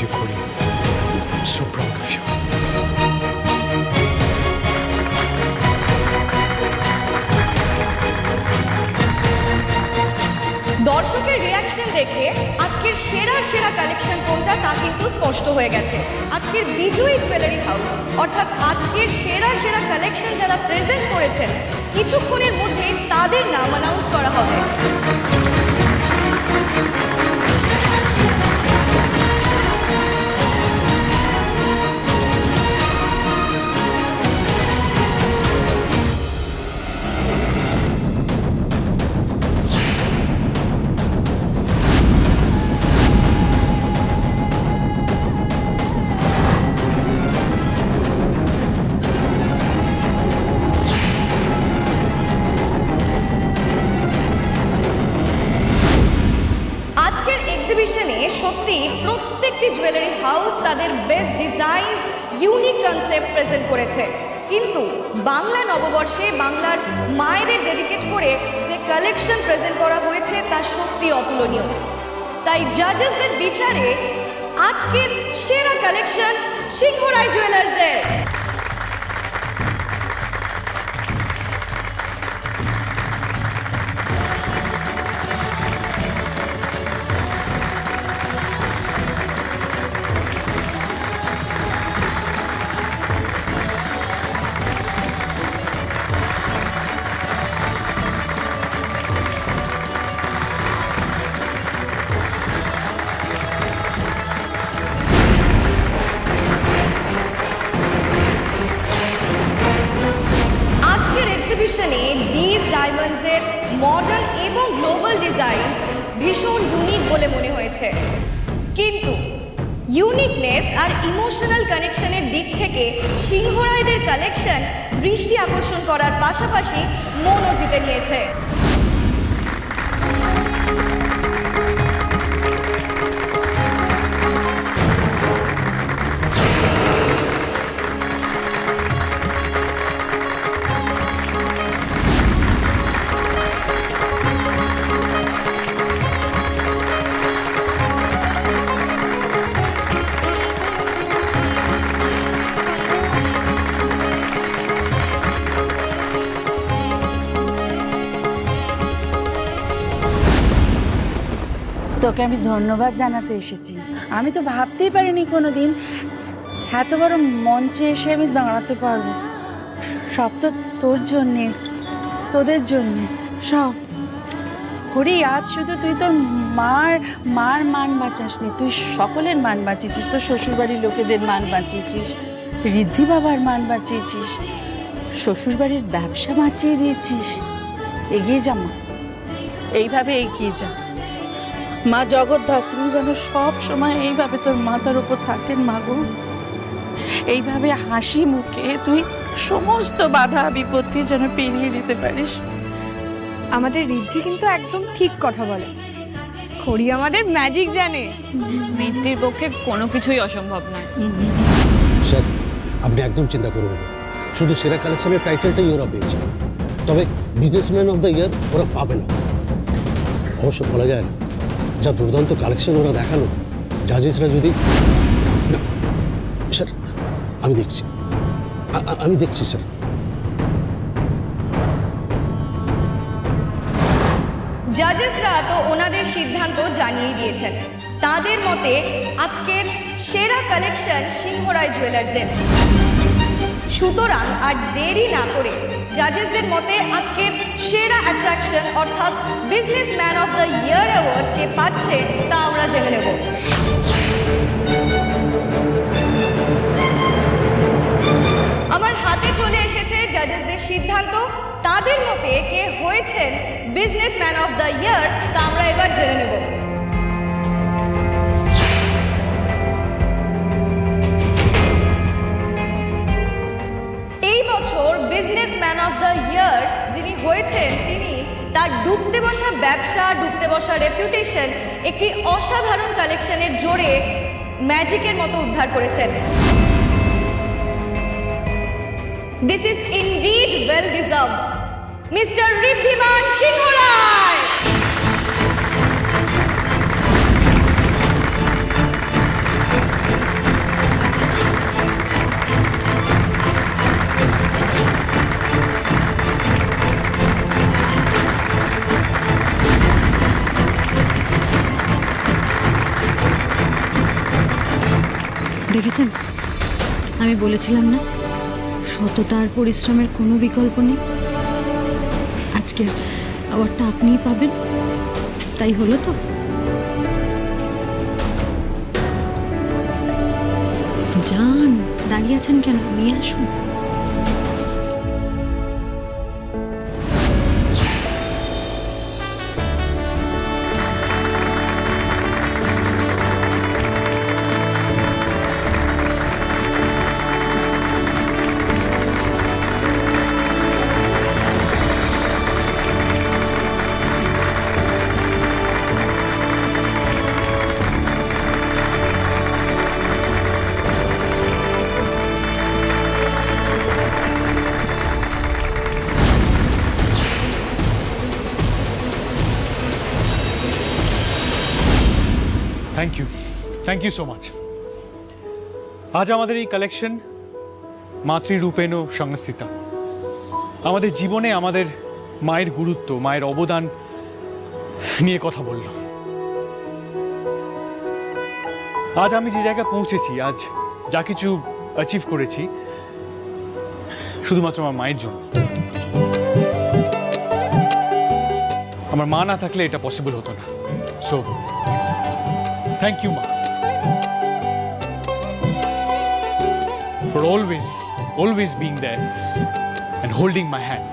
you, Khori. I'm so proud of you. দর্শকের reaction দেখে আজকের সেরা কালেকশন কোনটা তা কিন্তু স্পষ্ট হয়ে গেছে। আজকের বিজয়ী জুয়েলারি হাউস অর্থাৎ আজকের সেরা কালেকশন যারা প্রেজেন্ট করেছেন কিছুক্ষণের মধ্যে তাদের নাম অ্যানাউন্স করা হবে। আজকের এক্সিবিশনে সত্যি প্রত্যেকটি জুয়েলারি হাউস তাদের best designs unique concept present করেছে, কিন্তু বাংলা নববর্ষে বাংলার মায়েদের ডেডিকেট করে যে কালেকশন প্রেজেন্ট করা হয়েছে তা সত্যি অতুলনীয়। তাই জাজেসদের বিচারে আজকের সেরা কালেকশন সিংহরায় জুয়েলার্সদের। এক্সিবিশনে ডিজ ডায়মন্ডসের মডার্ন এবং গ্লোবাল ডিজাইনস ভীষণ ইউনিক বলে মনে হয়েছে, কিন্তু ইউনিকনেস আর ইমোশনাল কানেকশনের দিক থেকে সিংহরায়দের কালেকশন দৃষ্টি আকর্ষণ করার পাশাপাশি মনও জিতে নিয়েছে। তোকে আমি ধন্যবাদ জানাতে এসেছি। আমি তো ভাবতেই পারিনি কোনো দিন এত বড় মঞ্চে এসে আমি দাঁড়াতে পারবো। সব তো তোর জন্যে, তোদের জন্যে সব। করি আজ শুধু তুই তোর মার মান বাঁচাসনি, তুই সকলের মান বাঁচিয়েছিস, তোর শ্বশুরবাড়ির লোকেদের মান বাঁচিয়েছিস, ঋদ্ধি বাবার মান বাঁচিয়েছিস, শ্বশুরবাড়ির ব্যবসা বাঁচিয়ে দিয়েছিস। এগিয়ে যা মা, এইভাবে এগিয়ে যা। মা জগদ্ধাত্রী যেন সব সময় এইভাবে তোর মাথার উপর থাকেন মা গো। এইভাবে হাসি মুখে তুই সমস্ত বাধা বিপত্তি যেন পেরিয়ে যেতে পারিস। আমাদের ঋদ্ধি কিন্তু একদম ঠিক কথা বলে। খড়ি আমাদের ম্যাজিক জানে, মেজদির পক্ষে কোনো কিছুই অসম্ভব নয়। স্যার, আপনি একদম চিন্তা করবেন না, শুধু সেরা কালেকশনের টাইটেলটাই ওরা পেয়েছে, তবে বিজনেসম্যান অফ দ্য ইয়ার ওরা পাবে না। অবশ্য বলা যায় না, যা দুর্দান্ত কালেকশন ওরা দেখালো, জাজেসরা যদি না। স্যার আমি দেখছি স্যার। জাজেসরা তো ওনাদের সিদ্ধান্ত জানিয়ে দিয়েছেন। তাদের মতে আজকের সেরা কালেকশন সিংহরায় জুয়েলার্সের। সুতরাং আর দেরি না করে জাজেসদের মতে আজকের সেরা অ্যাট্রাকশন অর্থাৎ businessman of the year award কে পাচ্ছে তা আমরা জেনে নেব। আমার হাতে চলে এসেছে জাজেসদের সিদ্ধান্ত। তাদের মতে কে হয়েছেন বিজনেসম্যান অফ দ্য ইয়ার তা আমরা এবার জেনে নেব। এই বছর বিজনেসম্যান অফ দ্য ইয়ার যিনি হয়েছেন তিনি তার ডুবতে বসা ব্যবসা, ডুবতে বসা রেপুটেশন একটি অসাধারণ কালেকশনের জোরে ম্যাজিকের মতো উদ্ধার করেছেন। This is indeed well deserved, Mr. Wriddhiman Singharoy. দেখেছেন, আমি বলেছিলাম না সততা আর পরিশ্রমের কোনো বিকল্প নেই। আজকের অ্যাওয়ার্ডটা আপনিই পাবেন, তাই হলো তো? যান, দাঁড়িয়ে আছেন কেন? নিয়ে আসুন। Thank you so much. আজ আমাদের এই কালেকশন মাতৃরূপেণ সংস্থিতা, আমাদের জীবনে আমাদের মায়ের গুরুত্ব, মায়ের অবদান নিয়ে কথা বলল। আজ আমি যে জায়গায় পৌঁছেছি, আজ যা কিছু অ্যাচিভ করেছি, শুধুমাত্র আমার মায়ের জন্য। আমার মা না থাকলে এটা পসিবল হতো না। সো থ্যাংক ইউ মা, for always being there and holding my hand.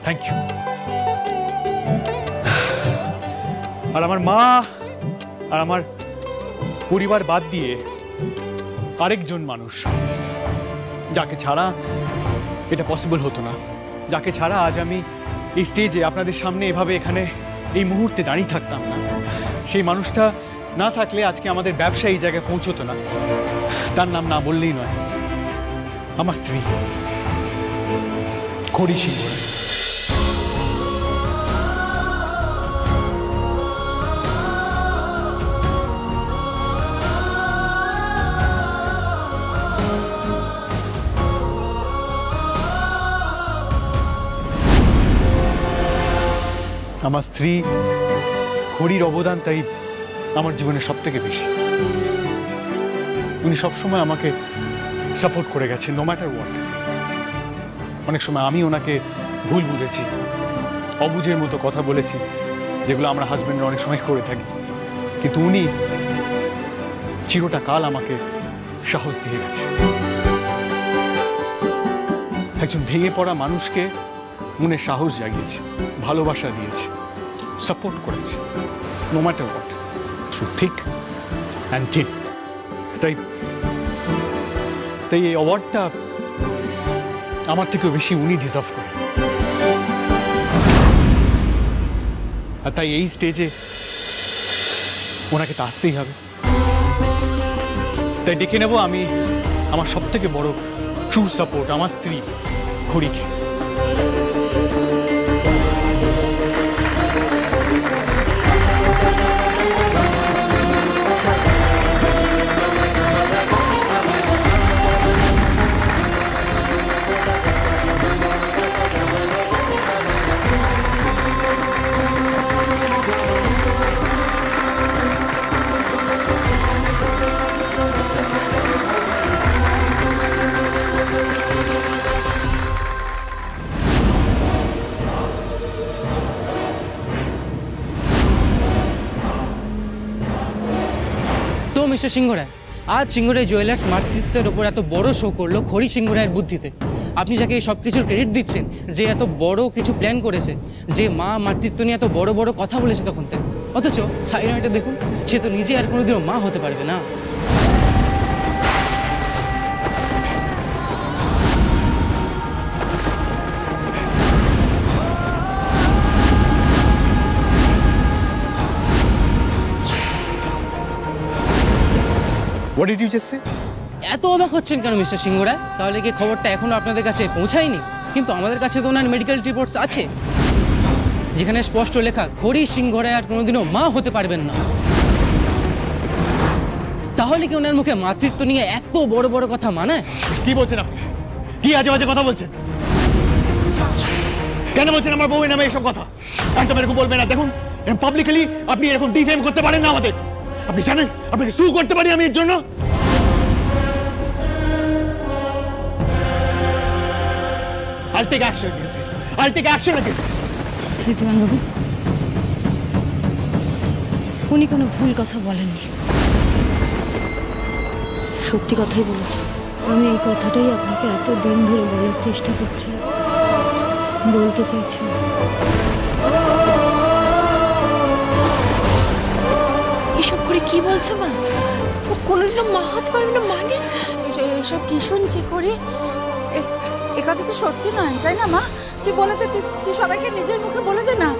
Thank you. আর আমার মা আর আমার পরিবার বাদ দিয়ে আরেকজন মানুষ, যাকে ছাড়া এটা পসিবল হতো না, যাকে ছাড়া আজ আমি এই স্টেজে আপনাদের সামনে এভাবে এখানে এই মুহূর্তে দাঁড়িয়ে থাকতাম না, সেই মানুষটা না থাকলে আজকে আমাদের ব্যবসা এই জায়গায় পৌঁছতো না। তার নাম না বললেই নয়, আমার স্ত্রী খড়ি সিংহ রায়। আমার স্ত্রী খড়ির অবদান তাই আমার জীবনে সব থেকে বেশি। উনি সবসময় আমাকে সাপোর্ট করে গেছেন, নো ম্যাটার হোয়াট। অনেক সময় আমি ওনাকে ভুল বুঝেছি, অবুঝের মতো কথা বলেছি, যেগুলো আমরা হাজব্যান্ডরা অনেক সময় করে থাকি, কিন্তু উনি চিরটা কাল আমাকে সাহস দিয়ে গেছে। একজন ভেঙে পড়া মানুষকে মনের সাহস জাগিয়েছে, ভালোবাসা দিয়েছে, সাপোর্ট করেছে, no matter what, through thick and thin. তাই এই অ্যাওয়ার্ডটা আমার থেকেও বেশি উনি ডিজার্ভ করে। আর তাই এই স্টেজে ওনাকে তো আসতেই হবে। তাই ডেকে নেব আমি আমার সব থেকে বড় ট্রু সাপোর্ট, আমার স্ত্রী খড়িকে। মিস্টার সিংহ রায়, আজ সিংহ রায় জুয়েলার্স মাতৃত্বের ওপর এত বড় শো করলো খড়ি সিংহ রায়ের বুদ্ধিতে। আপনি যাকে এই সব কিছুর ক্রেডিট দিচ্ছেন, যে এত বড় কিছু প্ল্যান করেছে, যে মা মাতৃত্ব নিয়ে এত বড় বড় কথা বলেছে তখন থেকে, অথচ হাইরাইটে দেখুন, সে তো নিজে আর কোনোদিনও মা হতে পারবে না। What did you just say? এত অবাক হচ্ছেন কেন মিস্টার সিংহ রায়? তাহলে কি খবরটা এখনো আপনাদের কাছে পৌঁছায়নি? কিন্তু আমাদের কাছে তো ওনার মেডিকেল রিপোর্টস আছে, যেখানে স্পষ্ট লেখা খড়ি সিংহ রায় আর কোনোদিনও মা হতে পারবেন না। তাহলে কি ওনার মুখে মাতৃত্ব নিয়ে এত বড় বড় কথা মানায়? কি বলছেন আপনি? কি আজে বাজে কথা বলছেন? কেন বলছেন আমার বউয়ের নামে এসব কথা? একদম এরকম বলবেন না। দেখুন, পাবলিকলি আপনি এরকম ডিফেম করতে পারেন না আমাদের। আপনি জানেন আপনাকে সু করতে পারি আমি এর জন্য। take action against this. I'll take action against this. ঋতুমান বাবু, উনি কোনো ভুল কথা বলেননি, সত্যি কথাই বলেছে। আমি এই কথাটাই আপনাকে এত দিন ধরে বলার চেষ্টা করছিলাম, বলতে চাইছিলাম। এসব করে কি বলছো মা? ও কোনোদিনও মা হতে পারবে না মানে? এইসব কি শুনছি করি? এ কথা তো সত্যি নয়, তাই না মা? তুই বলে দে, তুই সবাইকে নিজের মুখে বলে দে না।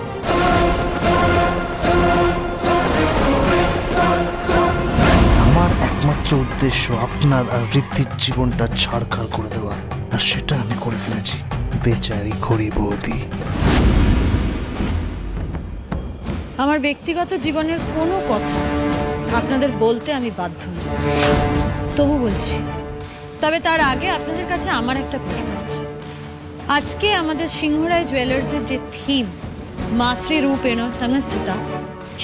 আমার একমাত্র উদ্দেশ্য আপনার আর ঋদ্ধির জীবনটা ছাড়খাড় করে দেওয়া, আর সেটা আমি করে ফেলেছি। বেচারি খড়ি বৌদি। আমার ব্যক্তিগত জীবনের কোনো কথা আপনাদের বলতে আমি বাধ্য নই, তবু বলছি। তবে তার আগে আপনাদের কাছে আমার একটা প্রশ্ন আছে। আজকে আমাদের সিংহরায় জুয়েলার্সের যে থিম মাতৃরূপেণ সংস্থিতা,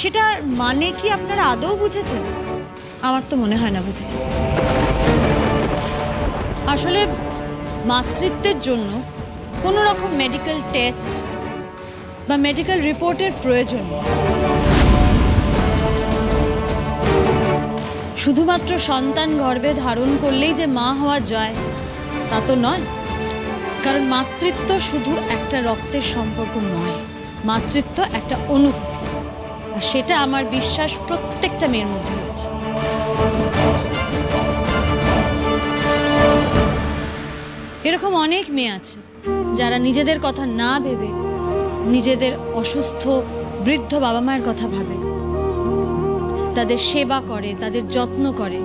সেটার মানে কি আপনারা আদৌ বুঝেছেন? আমার তো মনে হয় না বুঝেছেন। আসলে মাতৃত্বের জন্য কোনো রকম মেডিকেল টেস্ট বা মেডিকেল রিপোর্টের প্রয়োজন নেই। শুধুমাত্র সন্তান গর্ভে ধারণ করলেই যে মা হওয়া যায় তা তো নয়। কারণ মাতৃত্ব শুধু একটা রক্তের সম্পর্ক নয়, মাতৃত্ব একটা অনুভূতি, আর সেটা আমার বিশ্বাস প্রত্যেকটা মেয়ের মধ্যে রয়েছে। এরকম অনেক মেয়ে আছে যারা নিজেদের কথা না ভেবে নিজেদের অসুস্থ বৃদ্ধ বাবা মায়ের কথা ভাবে, তাদের সেবা করে, তাদের যত্ন করে।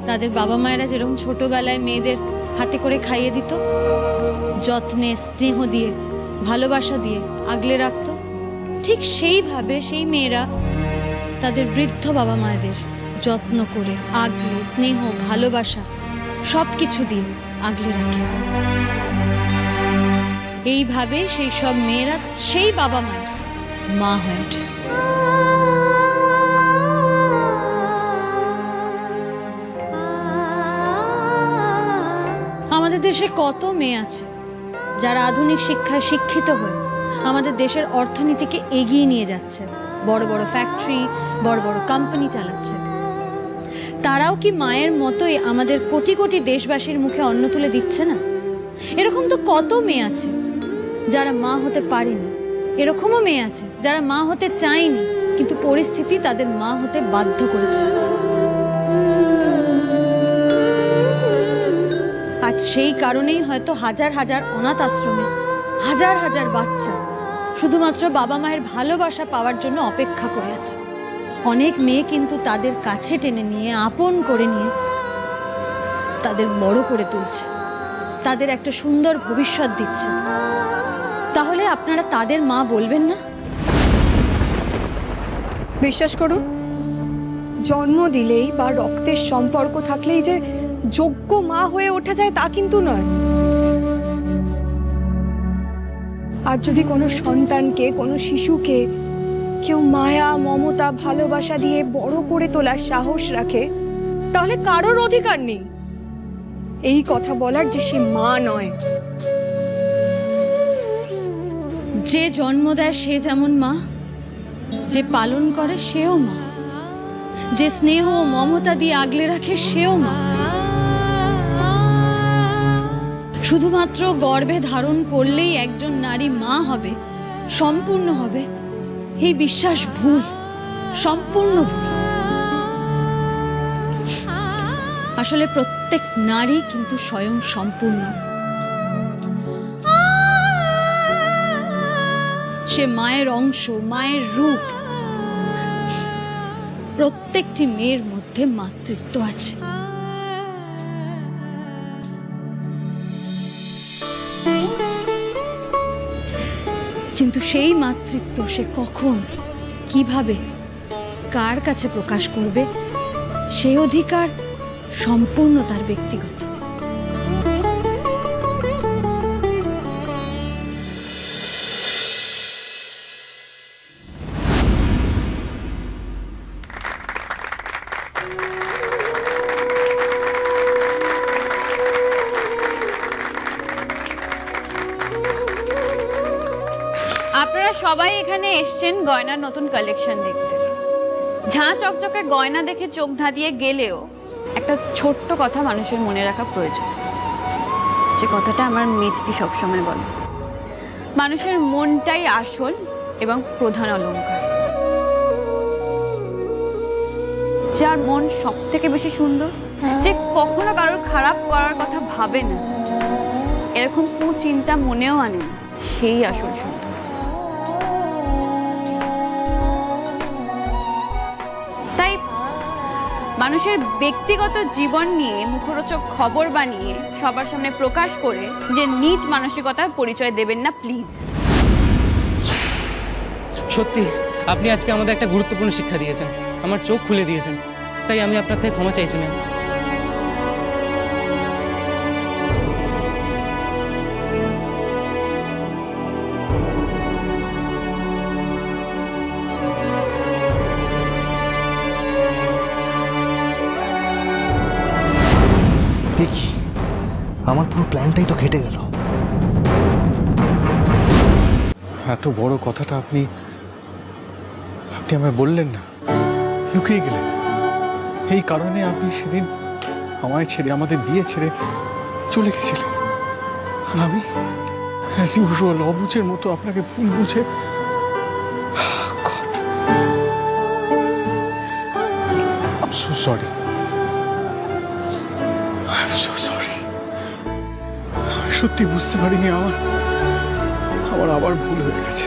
তাদের বাবা মায়েরা যেরকম ছোটবেলায় মেয়েদের হাতে করে খাইয়ে দিত, যত্নে স্নেহ দিয়ে ভালোবাসা দিয়ে আগলে রাখত, ঠিক সেইভাবে সেই মেয়েরা তাদের বৃদ্ধ বাবা মায়েদের যত্ন করে আগলে স্নেহ ভালোবাসা সব কিছু দিয়ে আগলে রাখে। এইভাবে সেই সব মেয়েরা সেই বাবা মায়ের মা হয়ে ওঠে। আমাদের দেশে কত মেয়ে আছে যারা আধুনিক শিক্ষায় শিক্ষিত হয়ে আমাদের দেশের অর্থনীতিকে এগিয়ে নিয়ে যাচ্ছে, বড় বড় ফ্যাক্টরি, বড় বড় কোম্পানি চালাচ্ছে। তারাও কি মায়ের মতোই আমাদের কোটি কোটি দেশবাসীর মুখে অন্ন তুলে দিচ্ছে না? এরকম তো কত মেয়ে আছে যারা মা হতে পারেনি, এরকমও মেয়ে আছে যারা মা হতে চায়নি, কিন্তু পরিস্থিতি তাদের মা হতে বাধ্য করেছে। আজ সেই কারণেই হয়তো হাজার হাজার অনাথ আশ্রমে হাজার হাজার বাচ্চা শুধুমাত্র বাবা মায়ের ভালোবাসা পাওয়ার জন্য অপেক্ষা করে আছে। অনেক মেয়ে কিন্তু তাদের কাছে টেনে নিয়ে আপন করে নিয়ে তাদের বড় করে তুলছে, তাদের একটা সুন্দর ভবিষ্যৎ দিচ্ছে। তাহলে আপনারা তাদের মা বলবেন না? বিশ্বাস করুন, জন্ম দিলেই বা রক্তের সম্পর্ক থাকলেই যে যোগ্য মা হয়ে ওঠা যায় তা কিন্তু নয়। আর যদি কোনো সন্তানকে, কোনো শিশুকে কেউ মায়া মমতা ভালোবাসা দিয়ে বড় করে তোলার সাহস রাখে, তাহলে কারোর অধিকার নেই এই কথা বলার যে সে মা নয়। যে জন্ম দেয় সে যেমন মা, যে পালন করে সেও মা, যে স্নেহ ও মমতা দিয়ে আগলে রাখে সেও মা। শুধুমাত্র গর্ভে ধারণ করলেই একজন নারী মা হবে, সম্পূর্ণ হবে, এই বিশ্বাস ভুল, সম্পূর্ণ ভুল। আসলে প্রত্যেক নারী কিন্তু স্বয়ং সম্পূর্ণ। সে মায়ের অংশ, মায়ের রূপ। প্রত্যেকটি মেয়ের মধ্যে মাতৃত্ব আছে। কিন্তু সেই মাতৃত্ব সে কখন, কিভাবে, কার কাছে প্রকাশ করবে, সেই অধিকার সম্পূর্ণ তার ব্যক্তিগত। সবাই এখানে এসছেন গয়নার নতুন কালেকশন দেখতে। ঝাঁ চকচকে গয়না দেখে চোখ ধাঁধিয়ে গেলেও একটা ছোট্ট কথা মানুষের মনে রাখা প্রয়োজন, যে কথাটা আমার মেজদি সবসময় বলে, মানুষের মনটাই আসল এবং প্রধান অলংকার। যার মন সব থেকে বেশি সুন্দর, যে কখনো কারোর খারাপ করার কথা ভাবে না, এরকম কুচিন্তা মনেও আনে না, সেই আসল সুন্দর। তাই মানুষের ব্যক্তিগত জীবন নিয়ে মুখরোচক খবর বানিয়ে সবার সামনে প্রকাশ করে যে নিজ মানসিকতার পরিচয় দেবেন না প্লিজ। সত্যি আপনি আজকে আমাদের একটা গুরুত্বপূর্ণ শিক্ষা দিয়েছেন, আমার চোখ খুলে দিয়েছেন, তাই আমি আপনার থেকে ক্ষমা চাইছি ম্যাম। এ কি, আমার পুরো প্ল্যানটাই তো ঘেটে গেল। এত বড় কথাটা আপনি আমায় বললেন না, লুকিয়ে গেলেন। এই কারণে আপনি সেদিন আমায় ছেড়ে, আমাদের বিয়ে ছেড়ে চলে গেছিলেন। আর আমি অ্যাজ ইউজুয়াল অবুঝের মতো আপনাকে ভুল বুঝে I'm so sorry. I'm so sorry. সত্যি বুঝতে পারিনি আমার আবার ভুল হয়ে গেছে।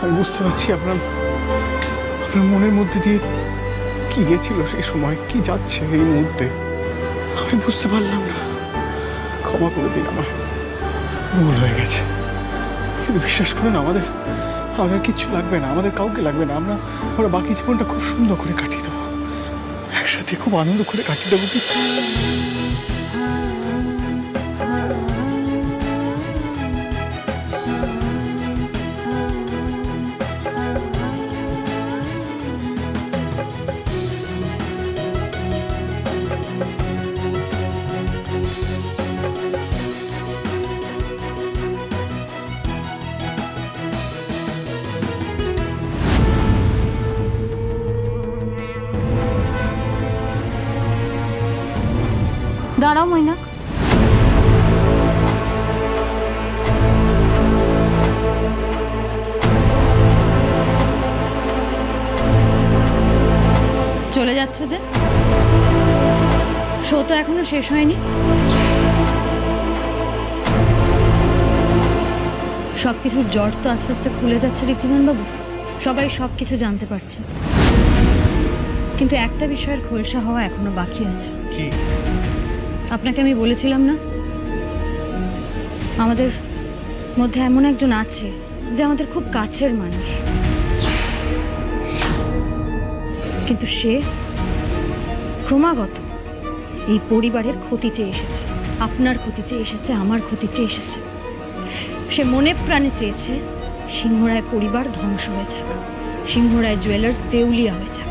আমি বুঝতে পারছি আপনার মনের মধ্যে দিয়ে কি গেছিল সেই সময়, কি যাচ্ছে এই মুহূর্তে, আমি বুঝতে পারলাম না। ক্ষমা করে দিন, আমার ভুল হয়ে গেছে। কিন্তু বিশ্বাস করুন, আমাদের কিচ্ছু লাগবে না, আমাদের কাউকে লাগবে না। আমরা বাকি জীবনটা খুব সুন্দর করে কাটিয়ে দেবো, একসাথে খুব আনন্দ করে কাটিয়ে দেবো। কি দাঁড়াও মৈনাক, চলে যাচ্ছ যে? শো তো এখনো শেষ হয়নি। সবকিছুর জট তো আস্তে আস্তে খুলে যাচ্ছে ঋদ্ধিমান বাবু, সবাই সবকিছু জানতে পারছে। কিন্তু একটা বিষয়ের খোলসা হওয়া এখনো বাকি আছে। কি? আপনাকে আমি বলেছিলাম না, আমাদের মধ্যে এমন একজন আছে যে আমাদের খুব কাছের মানুষ, কিন্তু সে ক্রমাগত এই পরিবারের ক্ষতি চেয়ে এসেছে, আপনার ক্ষতি চেয়ে এসেছে, আমার ক্ষতি চেয়ে এসেছে। সে মনে প্রাণে চেয়েছে সিংহরায় পরিবার ধ্বংস হয়ে যাক, সিংহরায় জুয়েলার্স দেউলিয়া হয়ে যাক।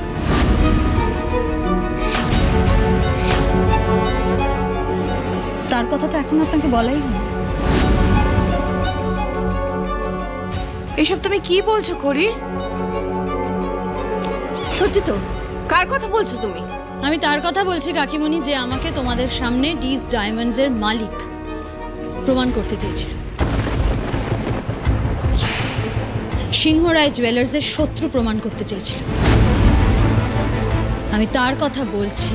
তার কথা তো এখন আপনাকে বলাই হয়নি। এসব তুমি কি বলছো করি? সত্যি তো? কার কথা বলছো তুমি? আমি তার কথা বলছি কাকিমণি, যে আমাকে তোমাদের সামনে ডিজ ডায়মন্ডসের মালিক প্রমাণ করতে চেয়েছিল, সিংহরায় জুয়েলার্সের শত্রু প্রমাণ করতে চেয়েছিল। আমি তার কথা বলছি,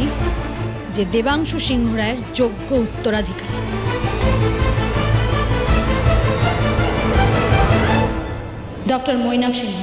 যে দেবাংশু সিংহরায়ের যোগ্য উত্তরাধিকারী। ডক্টর মৈনাক সিংহ।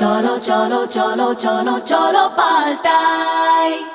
cholo cholo cholo cholo cholo paltai